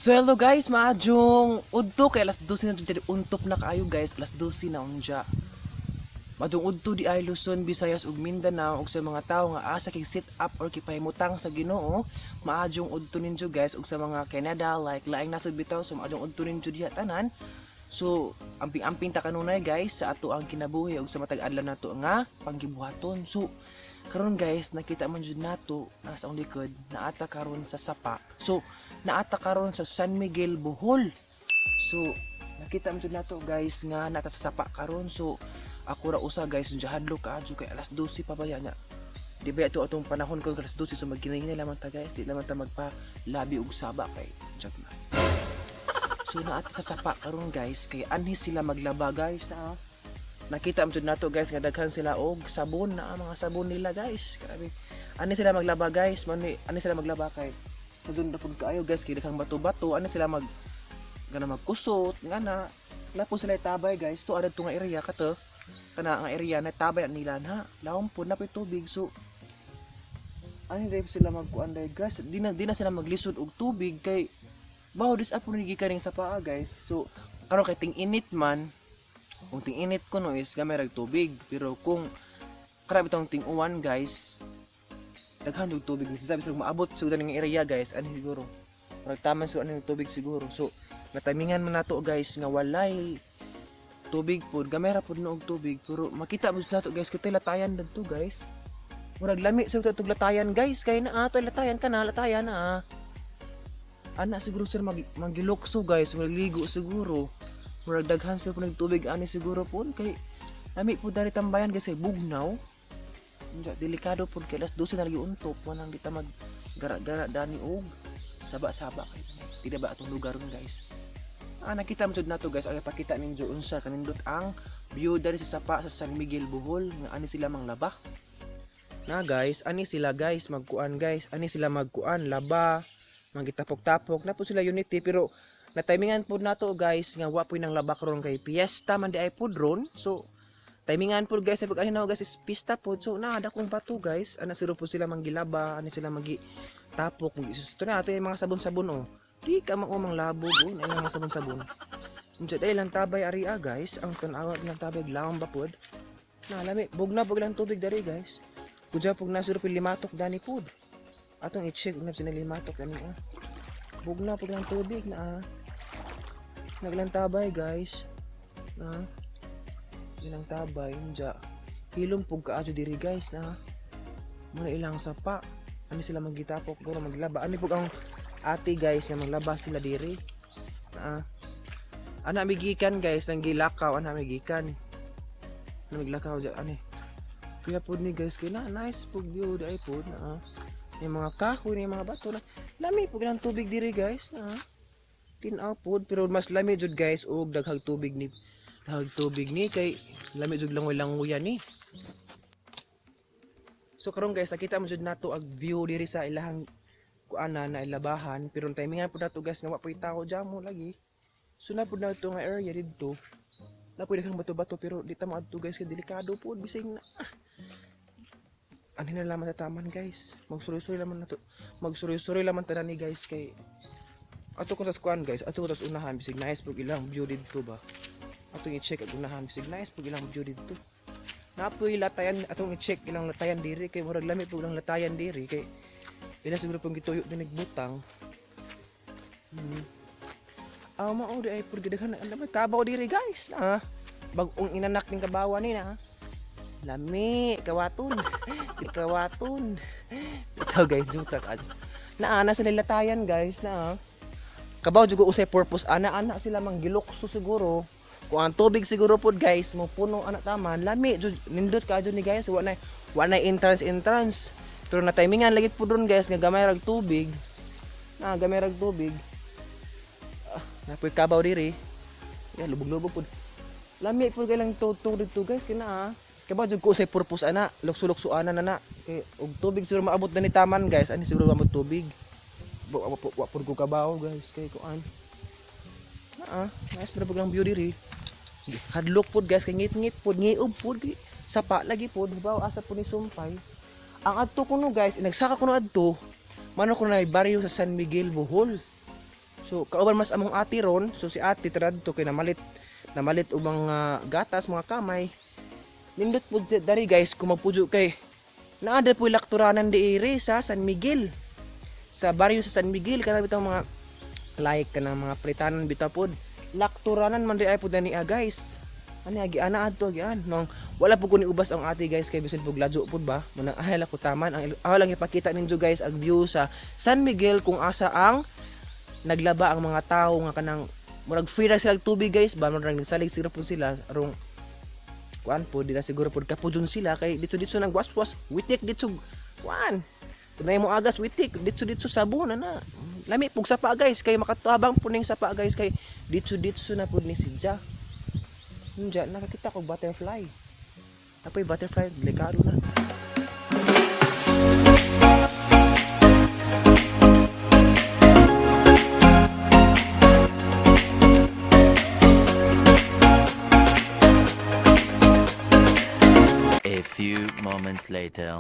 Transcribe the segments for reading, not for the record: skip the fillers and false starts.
So hello guys, maadjong udto kay alas 12 na dito untop na kaayo guys, alas 12 na unja. Maadjong udto di ay Luzon, Visayas ug Mindanao ug sa mga tawo nga asa kay sit up or kipahimutang sa Ginoo, maadjong udto ninyo guys ug sa mga Canada like laing nasod bitaw so maadjong udto ninyo diha tanan. So amping-amping ta kanunay guys sa ato ang kinabuhi ug sa matag adlaw nato nga panggibuhaton. So karon guys nakita man jud nato nasa ang likod naata karon sa sapa. So naata karon sa San Miguel, Bohol. So nakita man jud nato guys nga naata sa sapa karon. So ako ra usa guys jahadlo kaadyo kay alas 12 pa ba niya. Di ba ito atong panahon ko alas 12 so magkinahinay lamang ta guys, di naman ta magpa labi og saba kay jud na. So naata sa sapa karon guys kay anhi sila maglaba guys na. Nakita mo nato guys nga daghan sila og sabon na mga sabon nila guys. Grabe. Ani sila maglaba guys, ani sila maglaba kay sa dun na pud kaayo guys kay daghang bato-bato, ani sila magkusot nga na lapo sila tabay guys. To adto nga area kato. Kana ang area na tabay nila na lawom pud na pud tubig. So ani dai sila magkuan dai guys. Di na sila maglisod og tubig kay bawo dis apo ni gikaning sa paa guys. So karon kay ting init man kung ting-init ko no is gamay rag tubig, pero kung karab itong ting-uwan guys daghan og tubig ni sabi sa maabot sa udan ng area guys ani siguro rag taman so ani tubig siguro. So natimingan man nato guys nga walay tubig pud, gamay ra pud no og tubig, pero makita mo nato guys kitay latayan dadto guys, murag lami sa tug latayan guys kay na ato latayan kana latayan na ana siguro sir magilokso guys, magligo siguro. Murag daghan sa punag tubig ani siguro pun kay lami po dari tambayan guys ay bugnaw. Delikado pud kay alas 12 na lagi untop wanang di ta mag gara-gara dani og saba-saba kay tidak ba atong lugar ron guys. Nakita mo jud nato guys ay pakita ninyo unsa kanindot ang view dari sa sapa sa San Miguel, Bohol nga ani sila manglaba. Na guys, ani sila guys magkuan guys, ani sila magkuan laba, mangitapok-tapok na po sila unity pero na-timingan po nato guys nga wa po nang laba karon kay piyesta man di ay pod ron. So timingan po guys pag ano guys is pista po. So naada kong bato guys ana siro po sila manggilaba, ani sila magi tapok gusto na ato yung mga sabon-sabon oh. Di ka mang labog oh ay mga sabon-sabon. Unsa day lang tabay aria guys, ang tan-awat ng tabay lawang ba pod. Na lami bugna lang tubig dari guys. Kudya pug nasiro po limatok dani pod. Atong i-check na sinalimatok ani ah. Bugna pug lang tubig na naglantabay guys na ilang tabay nja hilom pug kaadyo diri guys na muna ilang sapa ani sila magitapok guro maglaba ani pug ang ate guys nga maglaba sila diri na ana migikan guys nang gilakaw ana migikan naglakaw ja ani kuya pud ni guys kay na nice pug view dai pud na yung mga kahoy ni mga bato na lami pug lang tubig diri guys na tinaw pod pero mas lami jud guys og daghang tubig ni kay lami jud langoy-langoyan ni. So karon guys nakita mo jud nato ang view diri sa ilahang kuana na ilabahan pero timingan pud nato guys nga wa poy tawo jamo lagi. So na pud nato nga area didto na pud daghang bato-bato pero di ta maadto guys kay delikado pud bising na ani na lamang tataman guys magsuroy-suroy lamang tanan ni guys kay ato ko tas kuan guys, ato ko tas unahan bisig nice pug ilang view didto ba. Atong i-check ang unahan bisig nice pug ilang view didto. Napoy latayan atong i-check ilang latayan diri kay murag lami pug ilang latayan diri kay ila siguro pang gituyo dinig butang. Mao di ay pud gidaghan ang lamay kabaw diri guys. Bag-ong inanak ning kabawan ni na. Lami kawaton. Kawaton. Ito guys juta ka. Naana sila latayan guys na kabaw juga usay purpose ana sila manggilokso siguro kung ang tubig siguro pod guys mo puno ana taman lami nindot ka ni guys wa na entrance pero na timingan lagi pod ron guys nga gamay rag tubig na napoy kabaw diri lubog-lubog pod lami pod kay lang tutong dito guys kina kabaw jud ko usay purpose ana lukso-lukso ana na kay og tubig siguro maabot na ni taman guys ani siguro maabot tubig. Wa pud ko kabaw guys kay kuan. Nice pero lang view diri. Hadlok pud guys kay ngit-ngit pud ngiob pud sapa lagi pud baw asa pud ni sumpay. Ang adto kuno guys nagsaka kuno adto mano ko na baryo sa San Miguel, Bohol. So kauban mas among ati ron, so si ati tradto kay namalit og mga gatas, mga kamay. Nindot pud dari guys kung magpujo kay naada po lakturanan diiri sa San Miguel. Sa baryo sa San Miguel kana bitaw mga like kana mga pritanan bitaw pod. Lakturanan man di ay pud ani guys. Ani agi ana adto gian nang wala pud ko ni ubas ang ati guys kay bisan pug ladyo pud ba manang ahal ako taman ang lang ipakita ninyo guys ang view sa San Miguel kung asa ang naglaba ang mga tao nga kanang murag free ra sila tubig guys ba murag nagsalig siguro pud sila arong kuan po di na siguro pud kapudyon sila kay dito nang waswas witik dito kuan kunay mo agas witik dito sabon na lami pug sapa guys kay makatabang puning sapa guys kay dito na pud ni sidya Nja, nakakita ko butterfly. Apoy butterfly, delikado na. A few moments later.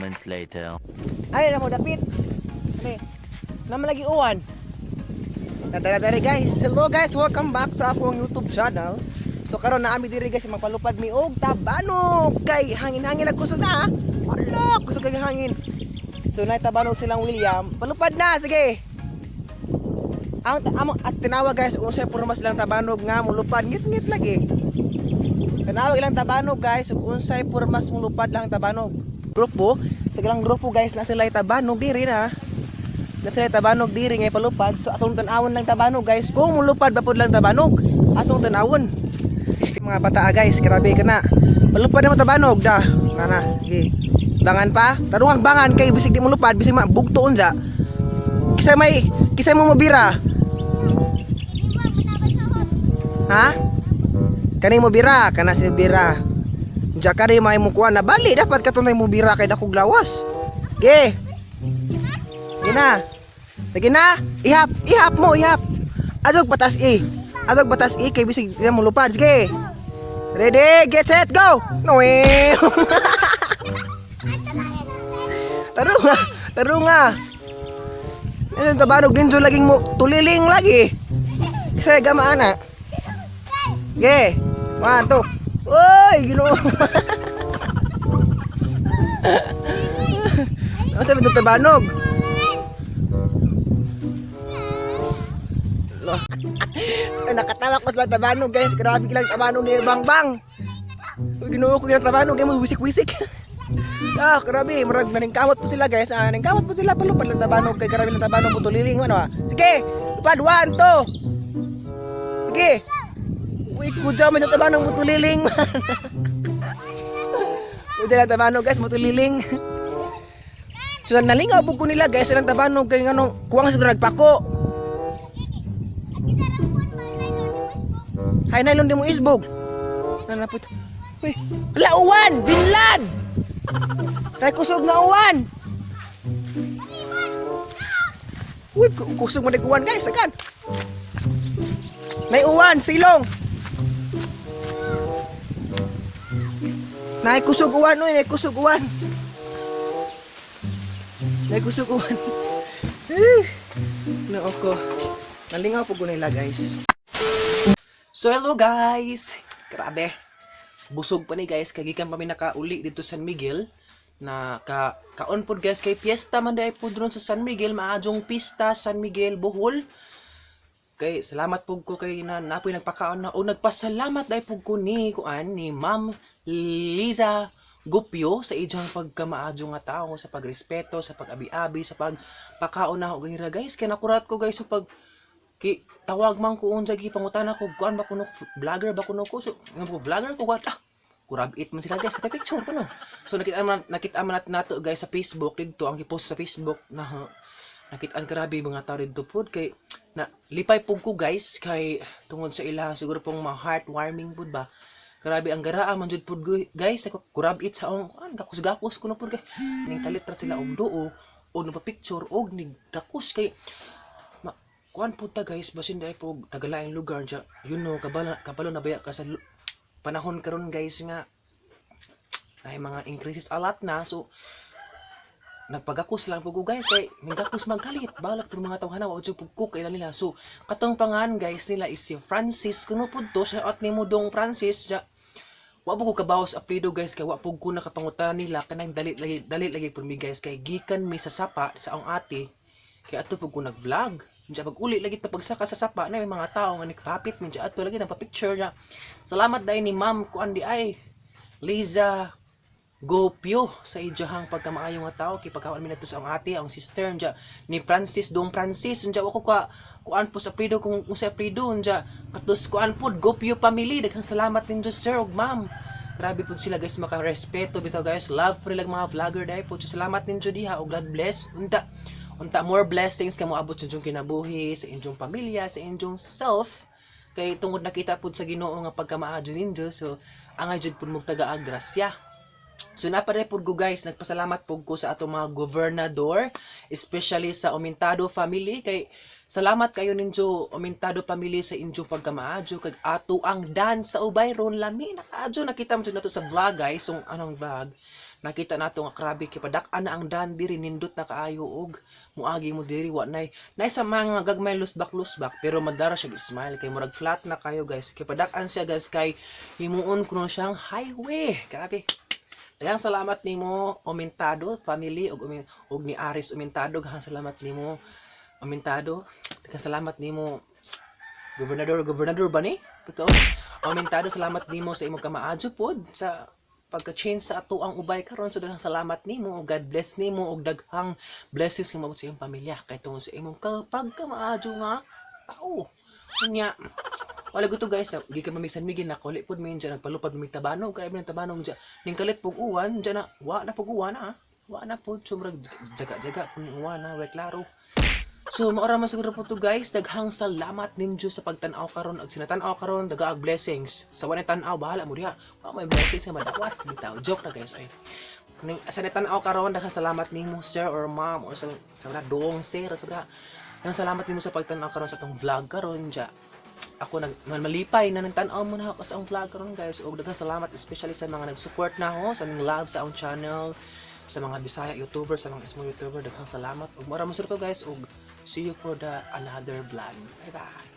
moments later. Ay na mo dapit. Ani. Naman lagi uwan. Natara guys. Hello guys, welcome back sa akong YouTube channel. So karon na ami diri guys magpalupad mi og tabanog kay hangin-hangin nagkusog na. Wala, kusog kay hangin. So nay tabanog silang William. Palupad na, sige. Ang at tinawag guys unsay porma silang tabanog nga mulupad ngit-ngit lagi. Tinawag ilang tabanog guys ug unsay pormas mulupad lang tabanog. Grupo, sa ilang grupo guys na sila tabanog diri na. Na sila tabanog diri ngay palupad. So atong tan-awon lang tabanog guys. Kung mulupad ba pud lang tabanog, atong tan-awon. Mga bata guys, grabe ka na. Palupad na mo tabanog da. Kana, sige. Bangan pa. Tarungang bangan kay bisig di mo lupad, bisig bugtoon sa. Kisay mo mobira. Ha? Kani mo bira, kana si bira. Diya kani may mo kuha na bali dapat katunay mo bira kay dako glawas. Ge. Gina. Sige na. Ihap mo, ihap. Azog batas i. Azog batas i kay bisig di mo lupad. Sige. Ready, get set, go! Noe! Tarunga, tarunga. Ano tabanog din so laging mo tuliling lagi. Kasi gamaan na. Okay. 1, 2. Uy, Ginoo. Ano sabi ng tabanog? Nakatawa ko sa tabanog guys. Grabe lang tabanog ni Bangbang. Ginoo ko yung tabanog kay mo wisik-wisik. Grabe, marag naningkamot po sila guys. Naningkamot po sila palupad lang tabanog kay grabe lang tabanog po tuliling ano. Sige, lupad 1, 2. Sige. Uy, kudya man yung tabanog mo tuliling. Kudya lang tabanog guys, mo tuliling. So nalingaw po ko nila guys ang tabanog kay ano, kuwang siguro nagpako. Hay nylon di mo isbog. Nanapot. Uy, ala uwan, binlad. Tay kusog na uwan. Uy, kusog mo uwan guys, akan. May uwan, silong. Nay kusog uwan, uy, nay kusog uwan. Nay kusog uwan. No, ako. Nalingaw po ko nila guys. So hello guys. Grabe. Busog pa ni guys, kagikan pa mi nakauli dito sa San Miguel na kaon pod guys kay piyesta man dai pod ron sa San Miguel, maadjong pista San Miguel Bohol. Kay salamat pug ko kay napoy nagpakaon na o nagpasalamat dai pug ko ni kuan ni Ma'am Liza Gupyo sa ijang pagkamaadyo nga tao, sa pagrespeto, sa pag-abi-abi, sa pagpakaon na ganira guys. Kay nakurat ko guys so pag tawag man ko unsa gi pangutana ko kuan ba kuno vlogger ba kuno ko so nga vlogger ko what kurabit man sila guys sa picture kuno. So nakita man nato guys sa Facebook didto ang i-post sa Facebook na nakitaan grabe mga tao didto pod kay na lipay pug ko guys kay tungod sa ila siguro pong heartwarming pud ba. Grabe ang garaa man jud pud guys ako kurabit sa ong kuan gakus-gakus kuno pud kay ning kalit ra sila og duo o no picture og ning gakus kay kuan po ta guys, basin dahil po tagalaing lugar dya, you know, kabalo na baya ka sa panahon karon guys nga ay mga increases a lot na, so nagpagakus lang po guys, kay nagakus magkalit, balak po mga tawhana, wag siya pugkuk kailan nila, so katong pangan guys nila is si Francis, kuno po to, siya at ni mo dong Francis, dya, wag po ko kabawas aplido guys, kay wag po ko nakapangutan nila, kanang dalit lagi po mi guys, kay gikan mi sa sapa, sa ang ate, kay ato po ko nag-vlog, diya pag uli lagi ta pagsaka sa sapa na may mga tao nga nagpapit min diya ato lagi nang pa-picture niya. Salamat dai ni Ma'am kuan di ay Liza Gopyo sa ijahang pagkamaayo nga tao kay pagkaon mi nato sa ang ate ang sister diya ni Francis Dong Francis diya ako kuan po sa prido kung sa prido diya katus kuan po Gopyo family daghang salamat ninyo sir ug ma'am. Grabe po sila guys maka-respeto bitaw guys love for lang mga vlogger dai po salamat ninyo diha ug God bless unta more blessings kamo abot sa inyong kinabuhi, sa inyong pamilya, sa inyong self. Kay tungod nakita pud sa Ginoo nga pagkamaadyo ninyo, so angay jud pud magtaga grasya. So napaday pud ko guys, nagpasalamat pud ko sa atong mga gobernador, especially sa Umintado family kay salamat kayo ninyo Umintado family sa inyong pagkamaadyo kag ato ang dance sa ubay ron lami nakaadyo nakita mo nato sa vlog guys, so anong vlog. Nakita nato nga krabi kay padak-an na ang dan diri nindot na kaayo og muagi mo diri wa nay sa mga gagmay lusbak pero madara siya smile kay murag flat na kayo guys kay padak-an siya guys kay himuon kuno siyang highway. Grabe. Daghang salamat nimo Umintado family og ni Aris Umintado, daghang salamat nimo Umintado. Daghang salamat nimo gobernador ba ni? Umintado, salamat nimo sa imong kamaadyo pod sa pagka-change sa ato ang ubay karon, so daghang salamat nimo ug God bless nimo ug daghang blessings nga maabot sa imong pamilya kay tungod sa imong pagkamaadyo nga tao. Unya wala guto guys, gi ka mamisan migin na kulit pud min dyan nagpalupad mig tabanog kay min tabanog dyan ning kalit pug uwan dyan na wa na pug uwan ha. Wa na pud sumrag jaga-jaga pud uwan na way klaro. So maura man siguro po to guys, daghang salamat ninyo sa pagtan-aw karon ug sinatan-aw karon daghang blessings. Sa wala tan-aw bahala mo diha. Wa may blessings nga madawat bitaw. Joke na guys ay. Ning sa tan-aw karon daghang salamat nimo sir or ma'am or sa dong sir sa daghang salamat nimo sa pagtan-aw karon sa tong vlog karon ja. ako malipay na nagtan-aw mo na ako sa akong vlog karon guys, ug daghang salamat especially sa mga nag-support na ho sa mga love sa akong channel, sa mga Bisaya YouTuber, sa mga small YouTuber, daghang salamat ug maraming to guys, ug see you for the another vlog. Bye bye.